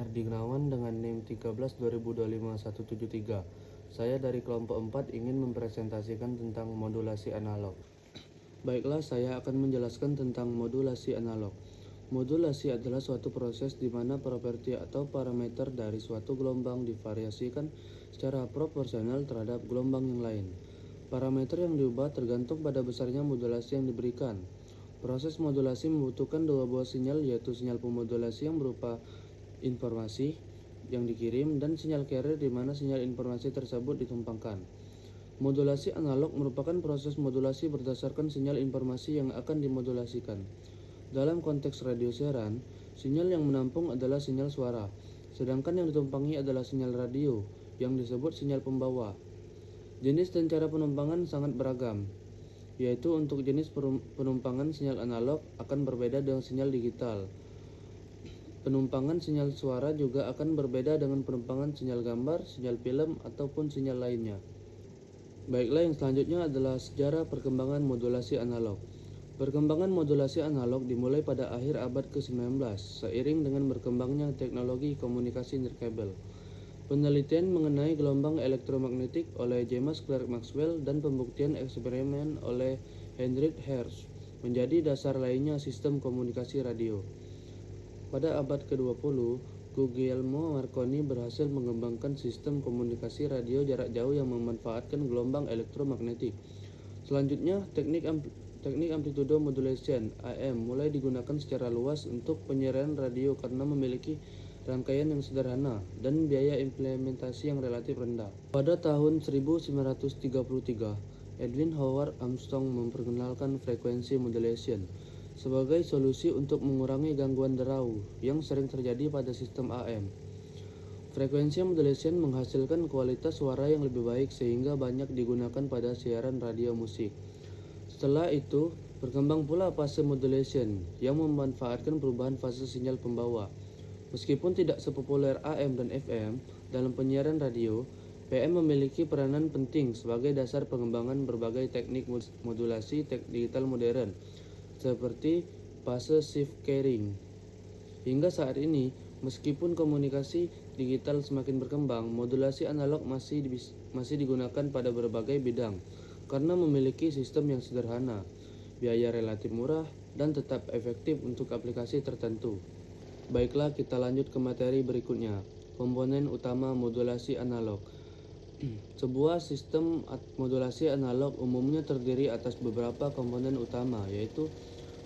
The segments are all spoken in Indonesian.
Herdi Gunawan dengan NIM 13 2025 173. Saya dari kelompok 4 ingin mempresentasikan tentang modulasi analog. Baiklah, saya akan menjelaskan tentang modulasi analog. Modulasi adalah suatu proses di mana properti atau parameter dari suatu gelombang divariasikan secara proporsional terhadap gelombang yang lain. Parameter yang diubah tergantung pada besarnya modulasi yang diberikan. Proses modulasi membutuhkan dua buah sinyal, yaitu sinyal pemodulasi yang berupa informasi yang dikirim dan sinyal carrier di mana sinyal informasi tersebut ditumpangkan. Modulasi analog merupakan proses modulasi berdasarkan sinyal informasi yang akan dimodulasikan. Dalam konteks radio siaran, sinyal yang menampung adalah sinyal suara, sedangkan yang ditumpangi adalah sinyal radio yang disebut sinyal pembawa. Jenis dan cara penumpangan sangat beragam, yaitu untuk jenis penumpangan sinyal analog akan berbeda dengan sinyal digital. Penumpangan sinyal suara juga akan berbeda dengan penumpangan sinyal gambar, sinyal film, ataupun sinyal lainnya. Baiklah, yang selanjutnya adalah sejarah perkembangan modulasi analog. Perkembangan modulasi analog dimulai pada akhir abad ke-19 seiring dengan berkembangnya teknologi komunikasi nirkabel. Penelitian mengenai gelombang elektromagnetik oleh James Clerk Maxwell dan pembuktian eksperimen oleh Heinrich Hertz menjadi dasar lainnya sistem komunikasi radio. Pada abad ke-20, Guglielmo Marconi berhasil mengembangkan sistem komunikasi radio jarak jauh yang memanfaatkan gelombang elektromagnetik. Selanjutnya, teknik amplitude modulation (AM) mulai digunakan secara luas untuk penyiaran radio karena memiliki rangkaian yang sederhana dan biaya implementasi yang relatif rendah. Pada tahun 1933, Edwin Howard Armstrong memperkenalkan frekuensi modulation sebagai solusi untuk mengurangi gangguan derau yang sering terjadi pada sistem AM. Frekuensi modulation menghasilkan kualitas suara yang lebih baik sehingga banyak digunakan pada siaran radio musik. Setelah itu, berkembang pula fase modulation yang memanfaatkan perubahan fase sinyal pembawa. Meskipun tidak sepopuler AM dan FM dalam penyiaran radio, PM memiliki peranan penting sebagai dasar pengembangan berbagai teknik modulasi digital modern, seperti fase shift carrying. Hingga saat ini, meskipun komunikasi digital semakin berkembang, modulasi analog masih digunakan pada berbagai bidang karena memiliki sistem yang sederhana, biaya relatif murah, dan tetap efektif untuk aplikasi tertentu. Baiklah, kita lanjut ke materi berikutnya. Komponen utama modulasi analog. Sebuah sistem modulasi analog umumnya terdiri atas beberapa komponen utama, yaitu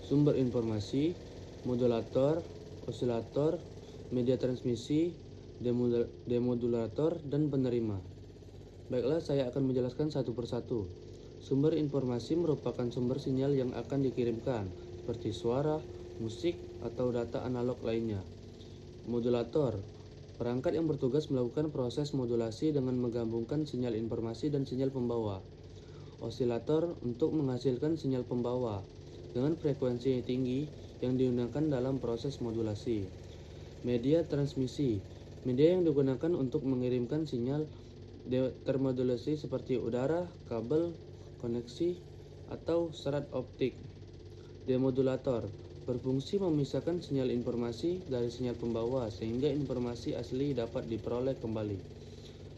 sumber informasi, modulator, osilator, media transmisi, demodulator, dan penerima. Baiklah, saya akan menjelaskan satu persatu. Sumber informasi merupakan sumber sinyal yang akan dikirimkan, seperti suara, musik, atau data analog lainnya. Modulator, perangkat yang bertugas melakukan proses modulasi dengan menggabungkan sinyal informasi dan sinyal pembawa. Osilator, untuk menghasilkan sinyal pembawa dengan frekuensi tinggi yang digunakan dalam proses modulasi. Media transmisi, media yang digunakan untuk mengirimkan sinyal termodulasi seperti udara, kabel, koneksi, atau serat optik. Demodulator, berfungsi memisahkan sinyal informasi dari sinyal pembawa sehingga informasi asli dapat diperoleh kembali.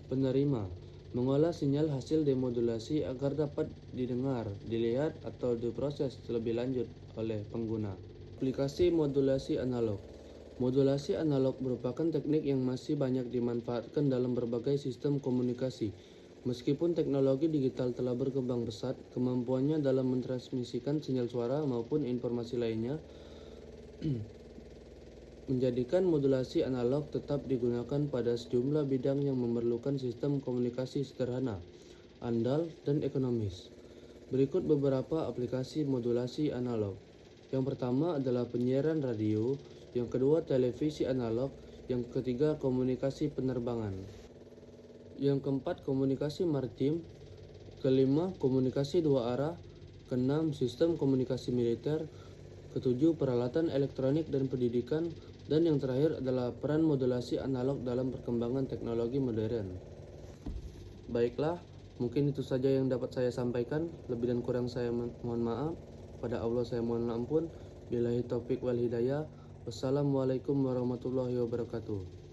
Penerima, mengolah sinyal hasil demodulasi agar dapat didengar, dilihat, atau diproses lebih lanjut oleh pengguna. Aplikasi modulasi analog. Modulasi analog merupakan teknik yang masih banyak dimanfaatkan dalam berbagai sistem komunikasi. Meskipun teknologi digital telah berkembang pesat, kemampuannya dalam mentransmisikan sinyal suara maupun informasi lainnya menjadikan modulasi analog tetap digunakan pada sejumlah bidang yang memerlukan sistem komunikasi sederhana, andal, dan ekonomis. Berikut beberapa aplikasi modulasi analog. Yang pertama adalah penyiaran radio, yang kedua televisi analog, yang ketiga komunikasi penerbangan, yang keempat komunikasi maritim, kelima komunikasi dua arah, keenam sistem komunikasi militer, ketujuh peralatan elektronik dan pendidikan, dan yang terakhir adalah peran modulasi analog dalam perkembangan teknologi modern. Baiklah, mungkin itu saja yang dapat saya sampaikan. Lebih dan kurang saya mohon maaf. Pada Allah saya mohon ampun. Billahi taufik wal hidayah. Wassalamualaikum warahmatullahi wabarakatuh.